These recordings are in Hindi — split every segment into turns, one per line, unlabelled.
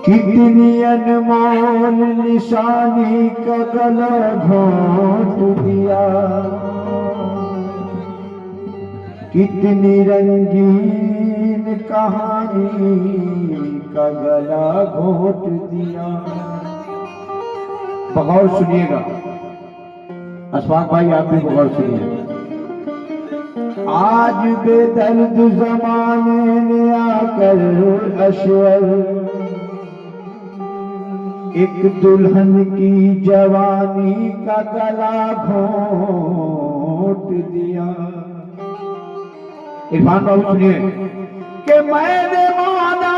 कितनी अनमोल निशानी का गला घोंट दिया, कितनी रंगीन कहानी का गला घोंट दिया। बगौर सुनिएगा, अशफाक भाई आप भी बगौर सुनिए। आज बेदर्द जमाने ने आकर अश्वर एक दुल्हन की जवानी का गला घोंट दिया। इरफान बाबू सुनिए कि मैंने माना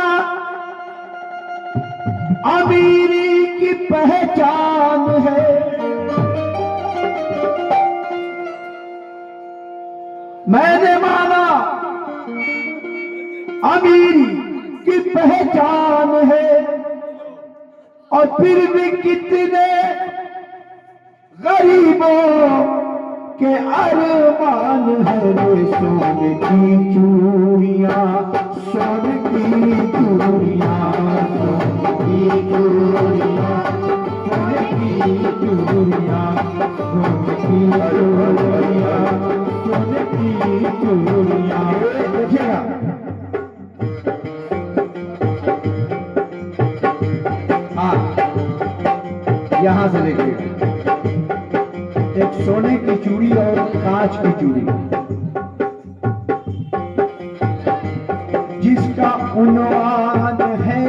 अमीरी की पहचान है, मैंने माना अमीरी की पहचान है, और फिर भी कितने गरीबों के अरमान है। रे सोने की चूड़ियां, सोने की चूड़ियां, सोने की चूड़ियां, सोने की चूड़ियां, सोने की चूड़ियां, सोने की चूड़ियां। देखिएगा, यहां से देखिए, एक सोने की चूड़ी और कांच की चूड़ी, जिसका उन्वान है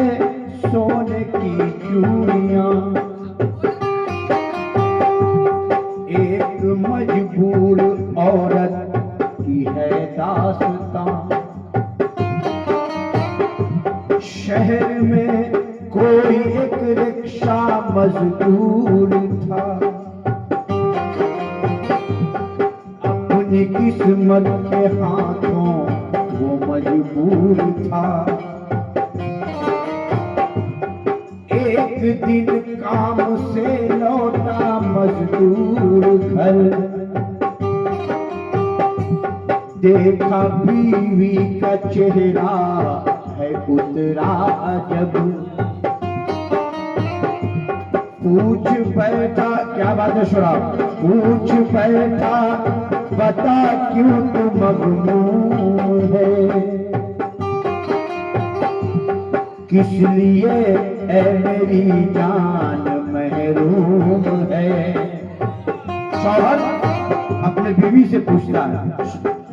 सोने की चूड़ियां। एक मजबूर औरत की है दास्तां, शहर में कोई एक रिक्शा मजदूर था, अपनी किस्मत के हाथों वो मजबूर था। एक दिन काम से लौटा मजदूर घर, देखा बीवी का चेहरा है उतरा अजब, पूछ बैठा, क्या बात है शराब, पूछ बैठा बता क्यों तू मगमूम है, किस लिए ऐ मेरी जान महरूम है। शौहर अपने बीवी से पूछता है,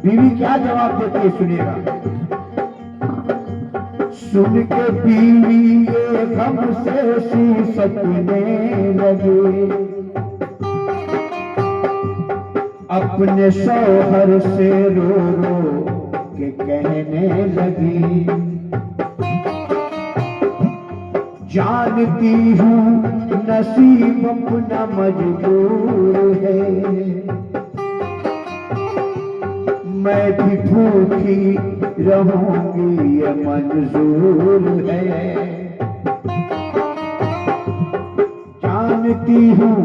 बीवी क्या जवाब देती है सुनिएगा। सुन के बीवी ये गम से सी सकने लगे, अपने शौहर से रो रो के कहने लगी, जानती हूँ नसीब अपना मजबूर है, मैं भी भूखी रहूंगी ये मंजूर है। जानती हूँ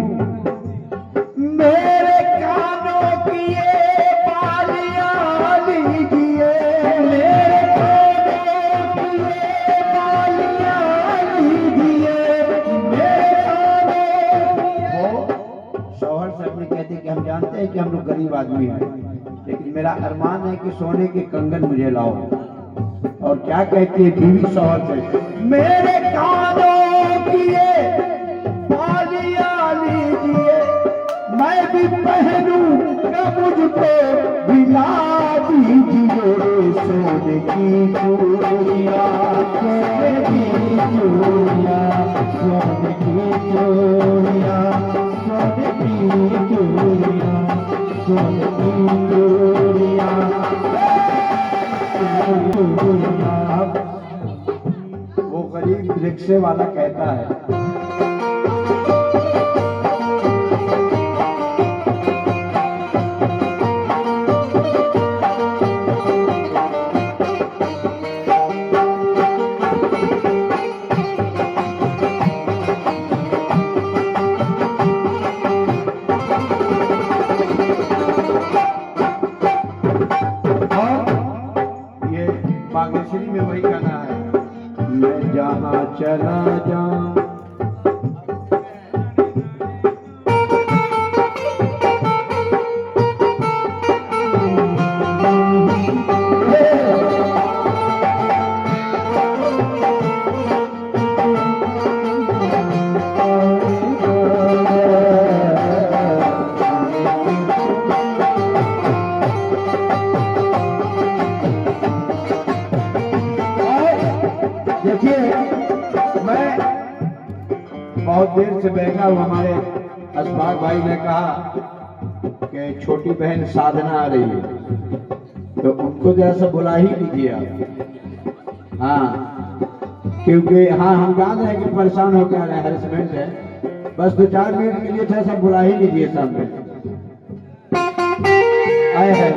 मेरे कानों की ये बालियां लीजिए, मेरे कानों की ये बालियां लीजिए, मेरे कानों। वो शौहर से अपने कहते कि हम जानते हैं कि हम लोग गरीब आदमी हैं, लेकिन मेरा अरमान है कि सोने के कंगन मुझे लाओ। और क्या कहती है बीवी शौहर से, मेरे कानों की ये बालियां लीजिए, मैं भी पहनूंगा, मुझको भिला दीजिए। सोने की चूड़ियां, सोने की चूड़ियां, सोने की चूड़ियां, सोने की चूड़ियां, सोने की चूड़ियां। वो गरीब रिक्शे वाला कहता है, बागेश्वरी में वही गाना है, मैं जा जहाँ चला जाऊं। देखिए, मैं बहुत देर से बैठा हूँ। हमारे अशफाक भाई ने कहा कि छोटी बहन साधना आ रही है, तो उनको जरा सा बुला ही लीजिए आप। हाँ, क्योंकि हाँ हम जान रहे हैं कि परेशान हो गया है, हैरेसमेंट है। बस 2-4 मिनट के लिए थोड़ा सा बुला ही लीजिए सामने। आए है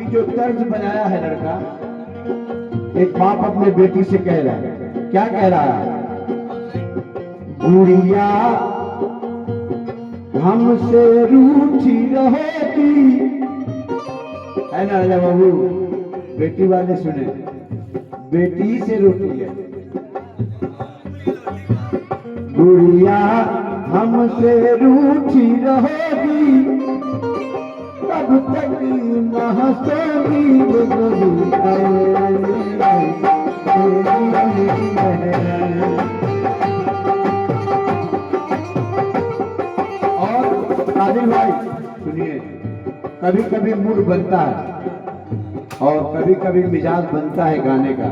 जो तर्ज बनाया है लड़का, एक बाप अपने बेटी से कह रहा है, क्या कह रहा है? गुड़िया हमसे रूठी रहेगी, है ना राजा बाबू? बेटी वाले सुने, बेटी से रूठी है। गुड़िया हमसे रूठी रहेगी, तब तक और आदिल भाई सुनिए, कभी कभी मूड बनता है और कभी कभी मिजाज बनता है गाने का।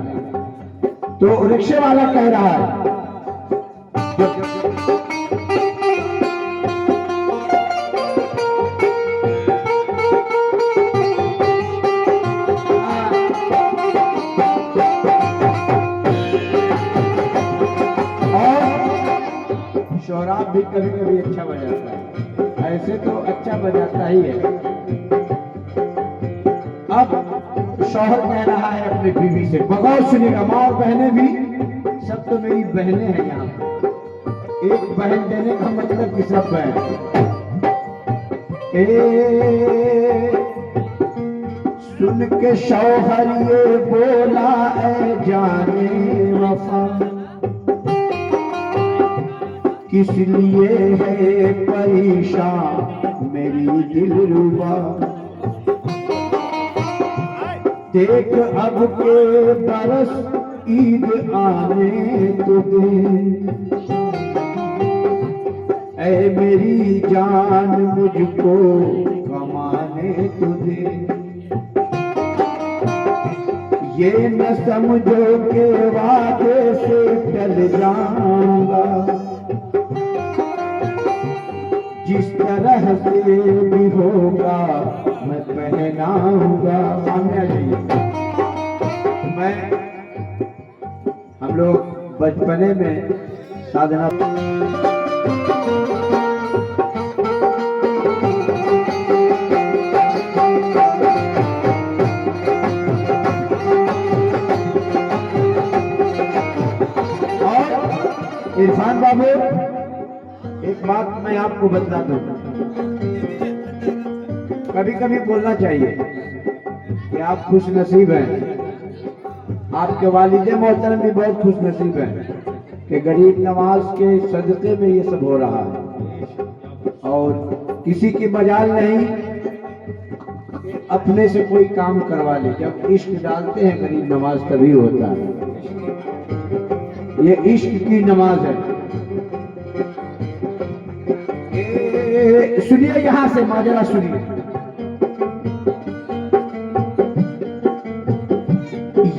तो रिक्शे वाला कह रहा है, शोराब भी कभी कभी अच्छा बजाता है, ऐसे तो अच्छा बजाता ही है। अब शौहर कह रहा है अपनी बीवी से, बगौर सुनिएगा, माँ और बहनें भी, सब तो मेरी बहनें हैं यहाँ पे। एक बहन देने का मतलब कि सब बहन। सुन के शौहर ये बोला, ऐ जाने वफा, किस लिए है परेशान मेरी दिलरुबा, देख अब के बरस ईद आने तो दे, ऐ मेरी जान मुझको कमाने तो दे, ये न समझो के वादे से टल जाऊंगा, जिस तरह से भी होगा मैं पहनाऊंगा। सामने आ जाइए। मैं हम लोग बचपने में साधना और इरफान बाबू, एक बात मैं आपको बता दूं, कभी कभी बोलना चाहिए कि आप खुश नसीब हैं, आपके वालिदे मोहतरम भी बहुत खुश नसीब हैं कि गरीब नवाज के सदक़े में ये सब हो रहा है। और किसी की मजाल नहीं अपने से कोई काम करवा ले। जब इश्क डालते हैं गरीब नवाज तभी होता है, ये इश्क की नमाज है। सुनिए, यहां से माजरा सुनिए।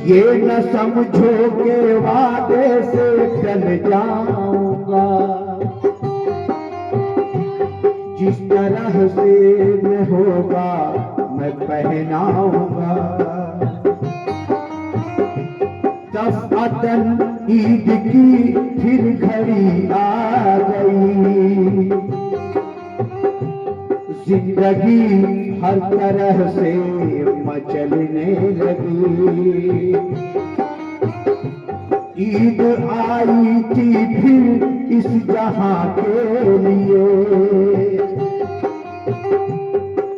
ये न समझो के वादे से टल जाऊंगा, जिस तरह से मैं होगा मैं पहनाऊंगा, दफ़अतन ईद की फिर घड़ी आ गई, जिंदगी हर तरह से मचलने लगी। ईद आई थी फिर इस जहां के लिए,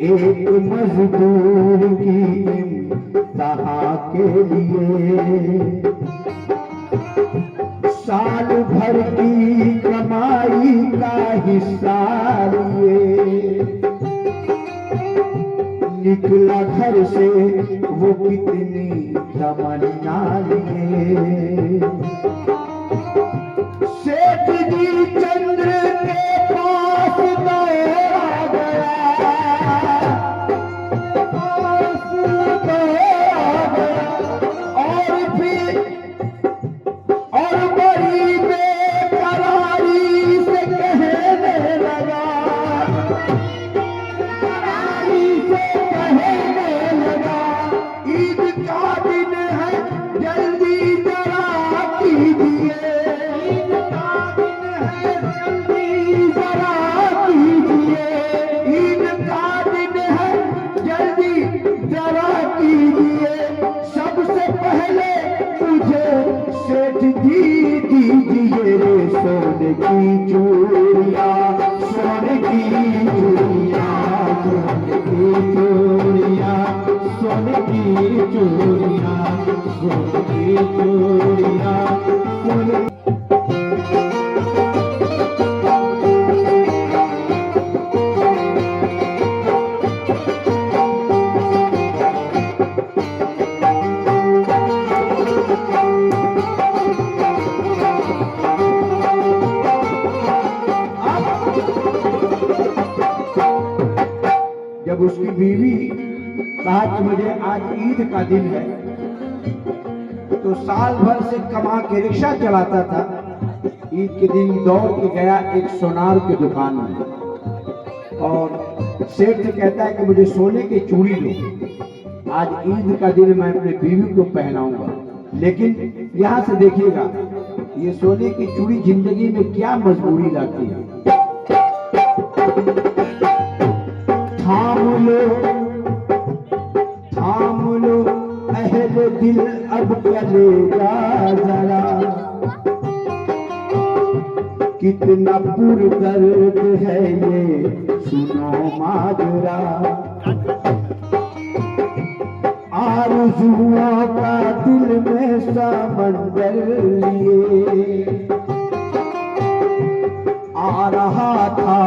एक मजदूर की इम्तिहान के लिए। साल भर की कमाई का हिस्सा लिए निकला घर से वो कितनी तमन्ना लिए। सेठ जी चंद्र के पास दौड़ा गया, पास दौड़ा गया और फिर और बड़ी बेकरारी से कहने लगा, ईद का दिन है जल्दी जरा कीजिए, ईद का दिन है जल्दी जरा कीजिए, ईद का दिन है जल्दी जरा कीजिए। सबसे पहले मुझे सेठ जी दीजिए सोने की चूड़ियां, सोने की चूड़ियां, सोने की चूड़ियां, सोने की चूड़ियां, सोने की चूड़ियां, सोने। जब उसकी बीवी कहा कि मुझे आज ईद का दिन है, तो साल भर से कमा के रिक्शा चलाता था। ईद के दिन दौड़ के गया एक सोनार की दुकान में और सेठ से कहता है कि मुझे सोने की चूड़ी दो, आज ईद का दिन मैं अपने बीवी को पहनाऊंगा। लेकिन यहाँ से देखिएगा ये सोने की चूड़ी जिंदगी में क्या मजबूरी लाती है। थाम लो अहले दिल अब कलेगा जरा, कितना पुरदर्द है ये सुनो माजरा। आरज़ुओं का दिल में समंदर लिए आ रहा था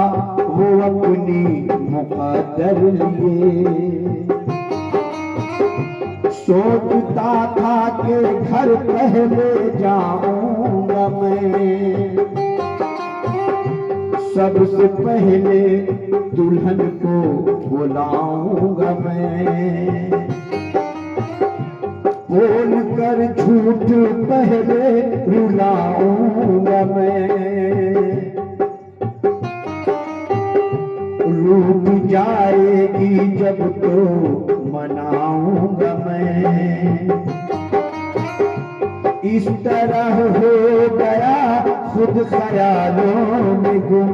वो अपनी मुक़द्दर लिए। सोचता था कि घर पहले जाऊंगा मैं, सबसे पहले दुल्हन को बुलाऊंगा मैं। बोल कर झूठ पहले रुलाऊंगा मैं, रूठ जाएगी जब तो मनाऊंगा मैं। इस तरह हो गया खुद ख्यालों में गुम,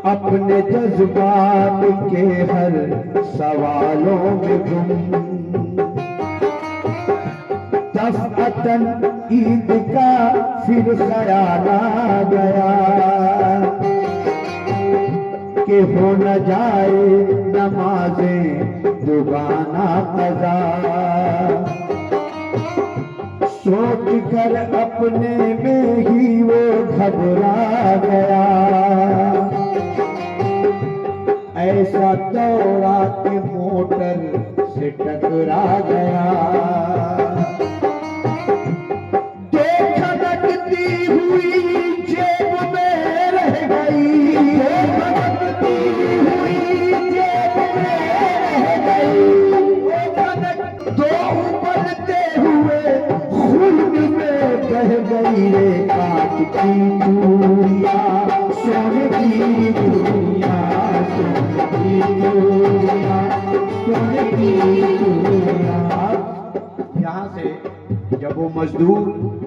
अपने जज्बात के हर सवालों में गुम। दफ़अतन ईद का फिर ख्याल आ गया कि हो न जाए नमाज़ें दुगाना क़ज़ा। सोच कर अपने में ही वो घबरा गया, ऐसा दौड़ा कि मोटर से टकरा गया। देख लगती हुई जेब में रह गई, लगती हुई जेब में रह गई। दो उबलते हुए खून में बह गई रे कांच की चूड़ियां, सोने की चूड़ियां, सोने की चूड़ियां, सोने की चूड़ियां। यहाँ से जब वो मजदूर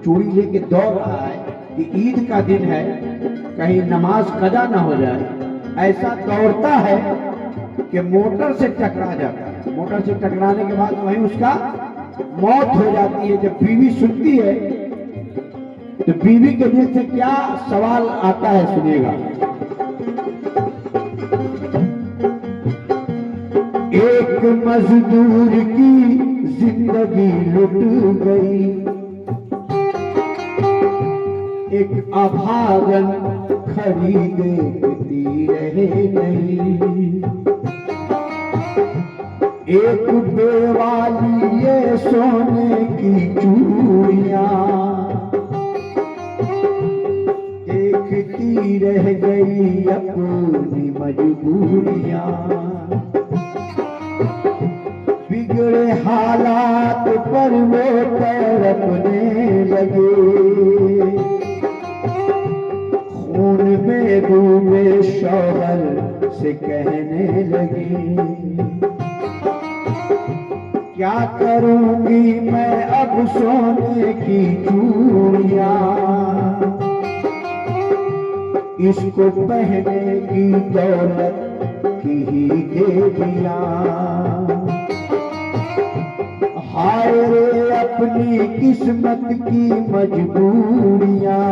चूड़ी लेके दौड़ रहा है कि ईद का दिन है, कहीं नमाज कदा ना हो जाए, ऐसा दौड़ता है कि मोटर से टकरा जाता है। मोटर से टकराने के बाद वहीं उसका मौत हो जाती है। जब बीवी सुनती है तो बीवी के दिल से क्या सवाल आता है, सुनिएगा। एक मजदूर की जिंदगी लुट गई, एक अभागन खरीदती रहे नहीं, एक बेवाली ये सोने की चूड़ियां देखती रह गई अपनी मजबूरियां। बिगड़े हालात पर वो तड़पने लगे, खून में डूबे शौहर से कहने लगी, क्या करूंगी मैं अब सोने की चूड़ियां, इसको पहने की दौलत की ही दे दिया। हाय रे अपनी किस्मत की मजबूरियां,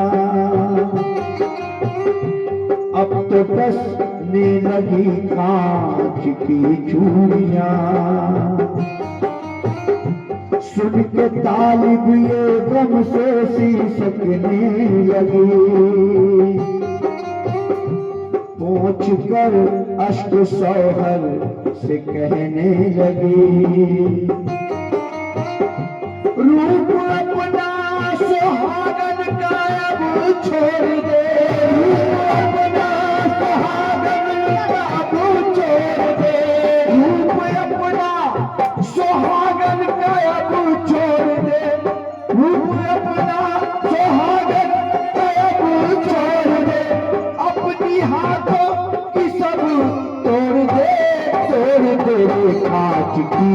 अब तो डसने लगी कांच की चूड़ियां। सुन के तालिब ये गम से सिसकने लगी, पहुंच कर अश्क शौहर से कहने लगी, रूप अपना सुहागन का अब छोड़ दे, रूप अपना सुहागन का अब छोड़ दे, रूप अपना सुहागन का अब छोड़ दे, रूप अपना सुहागन का अब छोड़ दे, अपनी हाथों की सब तोड़ दे, तोड़ दे कांच की